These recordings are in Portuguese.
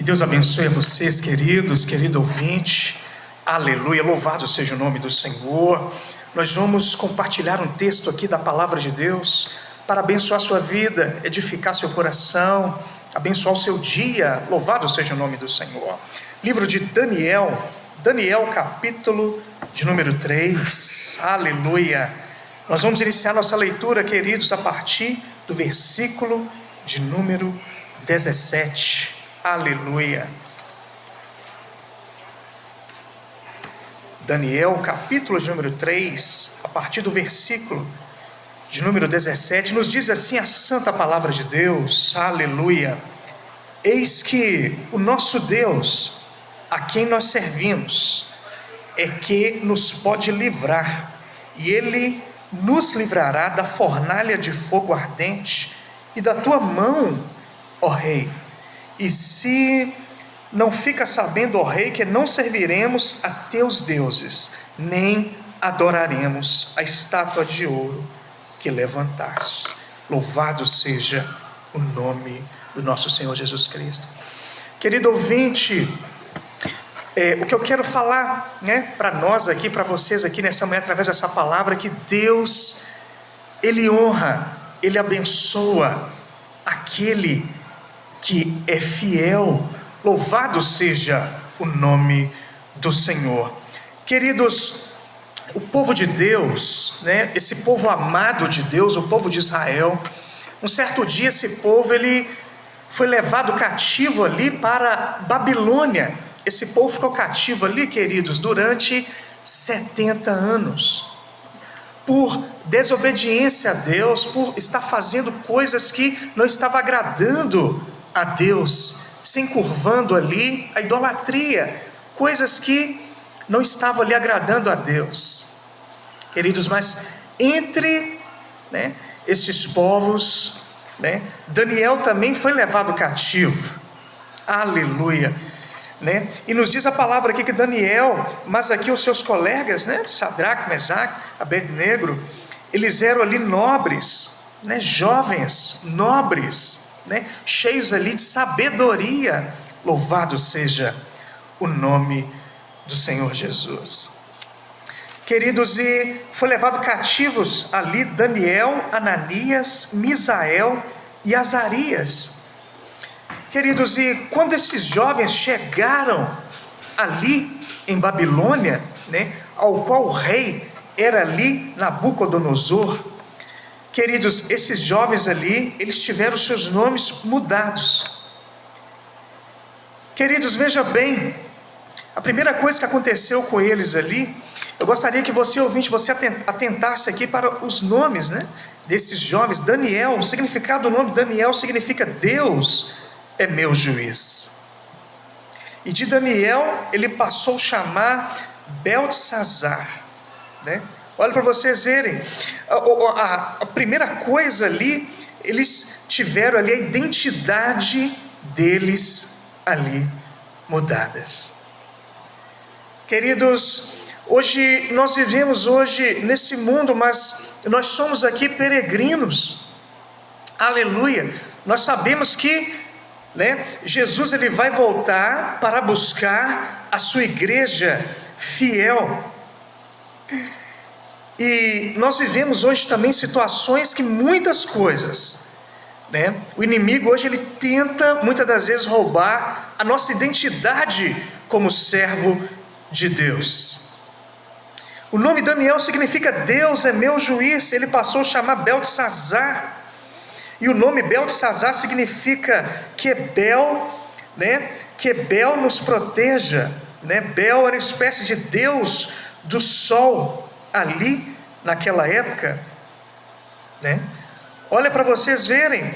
Deus abençoe a vocês, querido ouvinte. Aleluia, louvado seja o nome do Senhor. Nós vamos compartilhar um texto aqui da palavra de Deus para abençoar sua vida, edificar seu coração, abençoar o seu dia. Louvado seja o nome do Senhor. Livro de Daniel, capítulo de número 3. Aleluia. Nós vamos iniciar nossa leitura, queridos, a partir do versículo de número 17. Aleluia. Daniel, capítulo de número 3, a partir do versículo de número 17, nos diz assim a santa palavra de Deus. Aleluia. Eis que o nosso Deus, a quem nós servimos, é que nos pode livrar, e Ele nos livrará da fornalha de fogo ardente e da tua mão, ó Rei. E se não fica sabendo, ó Rei, que não serviremos a teus deuses, nem adoraremos a estátua de ouro que levantaste. Louvado seja o nome do nosso Senhor Jesus Cristo. Querido ouvinte, o que eu quero falar, para nós aqui, para vocês aqui nessa manhã, através dessa palavra, que Deus, Ele honra, Ele abençoa aquele que é fiel. Louvado seja o nome do Senhor. Queridos, o povo de Deus, esse povo amado de Deus, o povo de Israel, um certo dia esse povo ele foi levado cativo ali para Babilônia. Esse povo ficou cativo ali, queridos, durante 70 anos. Por desobediência a Deus, por estar fazendo coisas que não estavam agradando a Deus, se encurvando ali a idolatria, coisas que não estavam ali agradando a Deus. Queridos, mas entre esses povos, Daniel também foi levado cativo. Aleluia. E nos diz a palavra aqui que Daniel, mas aqui os seus colegas, Sadraque, Mesaque, Abednego, eles eram ali nobres, jovens, nobres, cheios ali de sabedoria. Louvado seja o nome do Senhor Jesus. Queridos, e foi levado cativos ali Daniel, Ananias, Misael e Azarias. Queridos, e quando esses jovens chegaram ali em Babilônia, ao qual o rei era ali Nabucodonosor, queridos, esses jovens ali, eles tiveram seus nomes mudados. Queridos, veja bem, a primeira coisa que aconteceu com eles ali, eu gostaria que você, ouvinte, você atentasse aqui para os nomes, desses jovens. Daniel, o significado do nome Daniel significa Deus é meu juiz. E de Daniel, ele passou a chamar Beltesazar, Olha para vocês verem, a primeira coisa ali, eles tiveram ali a identidade deles ali mudadas. Queridos, hoje nós vivemos nesse mundo, mas nós somos aqui peregrinos. Aleluia. Nós sabemos que Jesus ele vai voltar para buscar a sua igreja fiel. E nós vivemos hoje também situações que muitas coisas, o inimigo hoje ele tenta muitas das vezes roubar a nossa identidade como servo de Deus. O nome Daniel significa Deus é meu juiz. Ele passou a chamar Beltesazar, e o nome Beltesazar significa que Bel, que Bel nos proteja, Bel era uma espécie de deus do sol ali naquela época, Olha para vocês verem,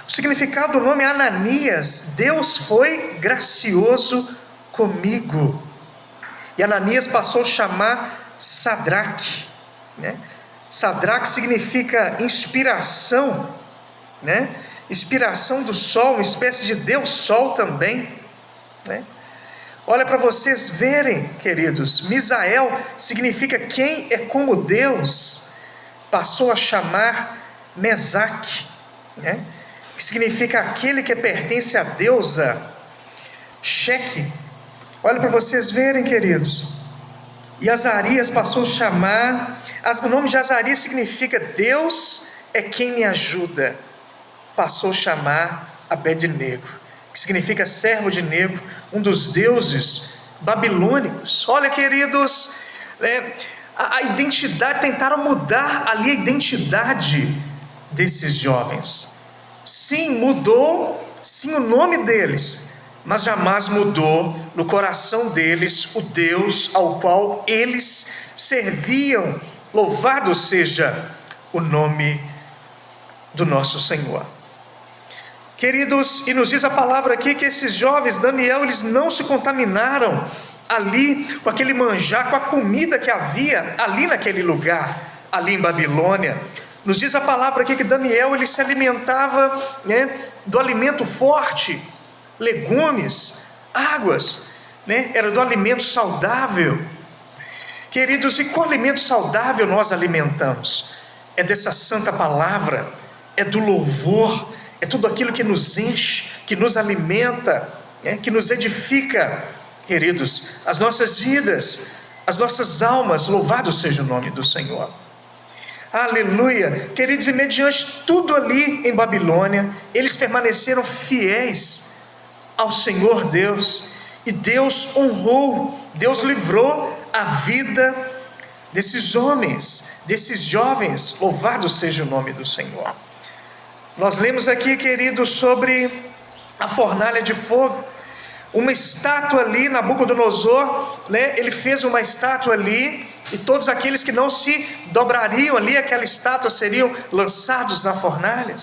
o significado do nome Ananias, Deus foi gracioso comigo. E Ananias passou a chamar Sadraque, Sadraque significa inspiração, inspiração do sol, uma espécie de Deus sol também, Olha para vocês verem, queridos, Misael significa quem é como Deus. Passou a chamar Mesaque, que significa aquele que pertence à deusa. cheque. Olha para vocês verem, queridos. E Azarias passou a chamar, o nome de Azarias significa Deus é quem me ajuda. Passou a chamar Abed-nego, que significa servo de Nego, um dos deuses babilônicos. Olha, queridos, a identidade, tentaram mudar ali a identidade desses jovens. Sim, mudou, sim, o nome deles, mas jamais mudou no coração deles o Deus ao qual eles serviam. Louvado seja o nome do nosso Senhor. Queridos, e nos diz a palavra aqui que esses jovens, Daniel, eles não se contaminaram ali com aquele manjar, com a comida que havia ali naquele lugar, ali em Babilônia. Nos diz a palavra aqui que Daniel, ele se alimentava, do alimento forte, legumes, águas, era do alimento saudável. Queridos, e qual alimento saudável nós alimentamos? É dessa santa palavra, é do louvor, é tudo aquilo que nos enche, que nos alimenta, que nos edifica, queridos, as nossas vidas, as nossas almas. Louvado seja o nome do Senhor. Aleluia, queridos, e mediante tudo ali em Babilônia, eles permaneceram fiéis ao Senhor Deus, e Deus honrou, Deus livrou a vida desses homens, desses jovens. Louvado seja o nome do Senhor. Nós lemos aqui, queridos, sobre a fornalha de fogo, uma estátua ali. Nabucodonosor, ele fez uma estátua ali, e todos aqueles que não se dobrariam ali aquela estátua seriam lançados na fornalha.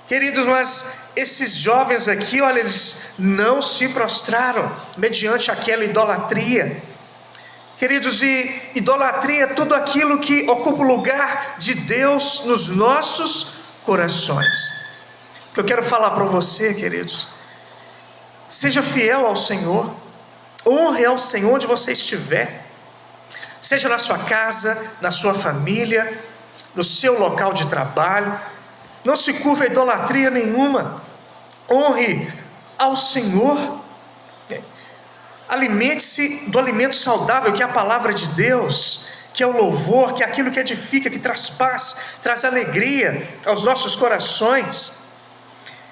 Queridos, mas esses jovens aqui, olha, eles não se prostraram mediante aquela idolatria. Queridos, e idolatria é tudo aquilo que ocupa o lugar de Deus nos nossos corações. O que eu quero falar para você, queridos, seja fiel ao Senhor, honre ao Senhor onde você estiver, seja na sua casa, na sua família, no seu local de trabalho. Não se curva a idolatria nenhuma, honre ao Senhor, alimente-se do alimento saudável que é a palavra de Deus, que é o louvor, que é aquilo que edifica, que traz paz, traz alegria aos nossos corações.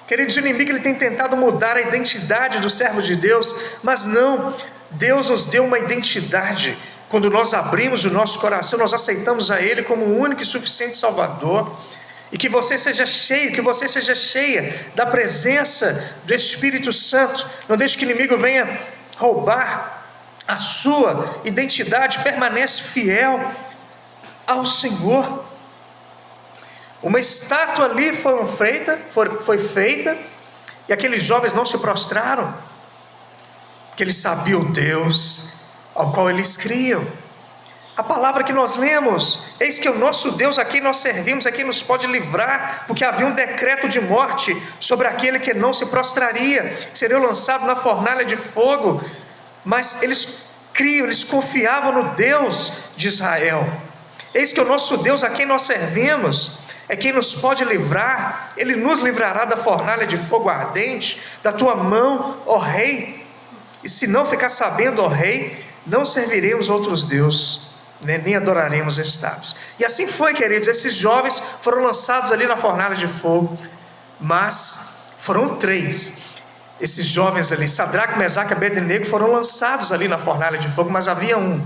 Queridos, o inimigo ele tem tentado mudar a identidade do servo de Deus, mas não, Deus nos deu uma identidade. Quando nós abrimos o nosso coração, nós aceitamos a Ele como o único e suficiente Salvador. E que você seja cheio, que você seja cheia da presença do Espírito Santo. Não deixe que o inimigo venha roubar a sua identidade. Permanece fiel ao Senhor. Uma estátua ali foi feita, e aqueles jovens não se prostraram, porque eles sabiam o Deus ao qual eles criam. A palavra que nós lemos: eis que o nosso Deus, a quem nós servimos, a quem nos pode livrar, porque havia um decreto de morte sobre aquele que não se prostraria, que seria lançado na fornalha de fogo. Mas eles criam, eles confiavam no Deus de Israel. Eis que o nosso Deus, a quem nós servimos, é quem nos pode livrar. Ele nos livrará da fornalha de fogo ardente, da tua mão, ó rei. E se não ficar sabendo, ó rei, não serviremos outros deuses, nem adoraremos estátuas. E assim foi, queridos. Esses jovens foram lançados ali na fornalha de fogo, mas foram 3. Esses jovens ali, Sadraque, Mesaque e Abed-nego, foram lançados ali na fornalha de fogo, mas havia um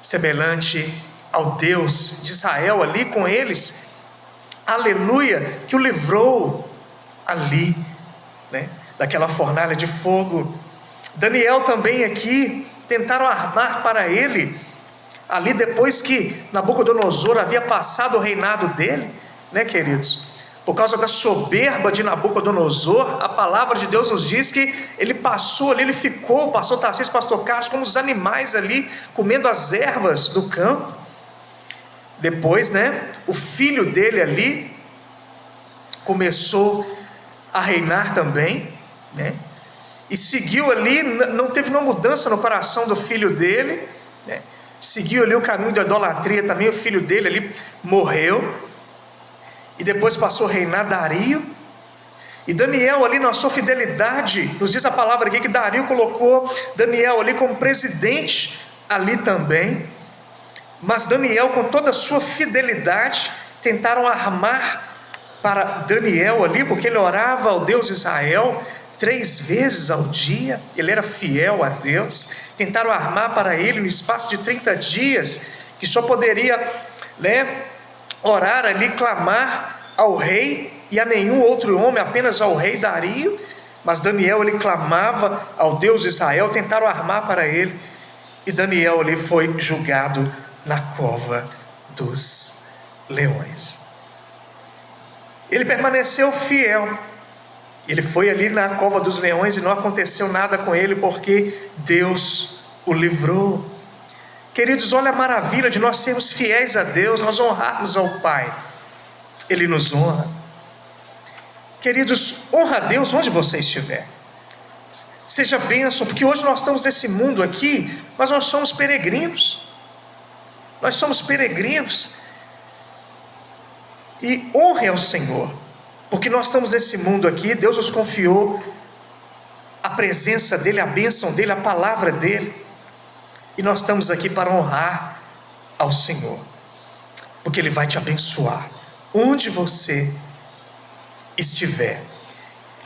semelhante ao Deus de Israel ali com eles, aleluia, que o livrou ali, daquela fornalha de fogo. Daniel também aqui, tentaram armar para ele, ali depois que Nabucodonosor havia passado o reinado dele, queridos, por causa da soberba de Nabucodonosor. A palavra de Deus nos diz que ele passou ali, ele ficou, pastor Tarcísio, pastor Carlos, como os animais ali, comendo as ervas do campo. Depois, o filho dele ali, começou a reinar também, e seguiu ali, não teve nenhuma mudança no coração do filho dele, seguiu ali o caminho da idolatria também. O filho dele ali morreu, e depois passou a reinar Dario, E Daniel ali na sua fidelidade, nos diz a palavra aqui que Dario colocou Daniel ali como presidente ali também. Mas Daniel, com toda a sua fidelidade, tentaram armar para Daniel ali, porque ele orava ao Deus de Israel 3 vezes ao dia, ele era fiel a Deus. Tentaram armar para ele no espaço de 30 dias, que só poderia, orar ali, clamar ao rei e a nenhum outro homem, apenas ao rei Dario. Mas Daniel, ele clamava ao Deus de Israel. Tentaram armar para ele, e Daniel ali foi julgado na cova dos leões. Ele permaneceu fiel. Ele foi ali na cova dos leões e não aconteceu nada com ele, porque Deus o livrou. Queridos, olha a maravilha de nós sermos fiéis a Deus, nós honrarmos ao Pai. Ele nos honra. Queridos, honra a Deus onde você estiver. Seja bênção, porque hoje nós estamos nesse mundo aqui, mas nós somos peregrinos. Nós somos peregrinos. E honre ao Senhor, porque nós estamos nesse mundo aqui. Deus nos confiou a presença dEle, a bênção dEle, a palavra dEle, e nós estamos aqui para honrar ao Senhor, porque Ele vai te abençoar onde você estiver.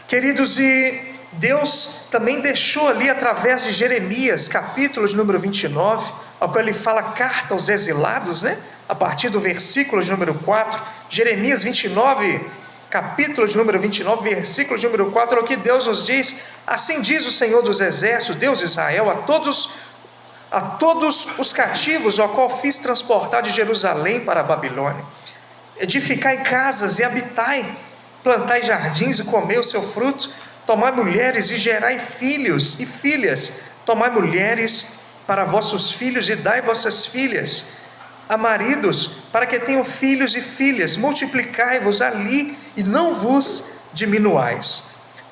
Queridos, e Deus também deixou ali através de Jeremias, capítulo de número 29, ao qual Ele fala carta aos exilados, a partir do versículo de número 4, Jeremias 29, capítulo de número 29, versículo de número 4, é o que Deus nos diz: assim diz o Senhor dos exércitos, Deus de Israel, a todos os cativos, ao qual fiz transportar de Jerusalém para a Babilônia: edificai casas e habitai, plantai jardins e comei o seu fruto, tomai mulheres e gerai filhos e filhas, tomai mulheres para vossos filhos e dai vossas filhas a maridos, para que tenham filhos e filhas, multiplicai-vos ali e não vos diminuais,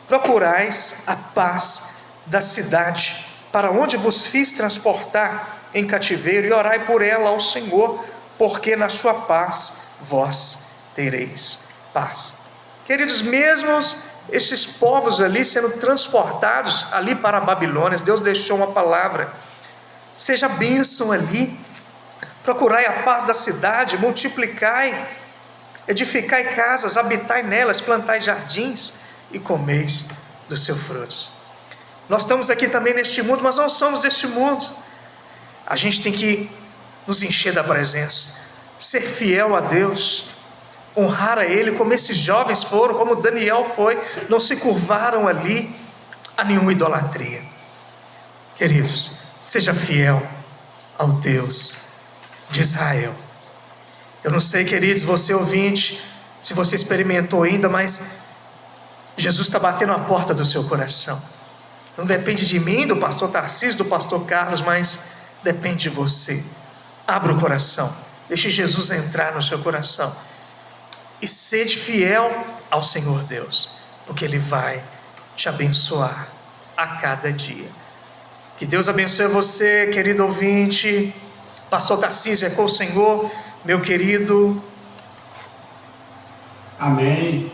procurais a paz da cidade, para onde vos fiz transportar em cativeiro, e orai por ela ao Senhor, porque na sua paz vós tereis paz. Queridos, mesmo esses povos ali sendo transportados ali para a Babilônia, Deus deixou uma palavra: seja bênção ali, procurai a paz da cidade, multiplicai, edificai casas, habitai nelas, plantai jardins e comeis dos seus frutos. Nós estamos aqui também neste mundo, mas não somos deste mundo. A gente tem que nos encher da presença, ser fiel a Deus, honrar a Ele, como esses jovens foram, como Daniel foi, não se curvaram ali a nenhuma idolatria. Queridos, seja fiel ao Deus de Israel. Eu não sei, queridos, você ouvinte, se você experimentou ainda, mas Jesus está batendo a porta do seu coração. Não depende de mim, do pastor Tarcísio, do pastor Carlos, mas depende de você. Abra o coração, deixe Jesus entrar no seu coração e sede fiel ao Senhor Deus, porque Ele vai te abençoar a cada dia. Que Deus abençoe você, querido ouvinte. Pastor Tarcísio, é com o Senhor, meu querido. Amém.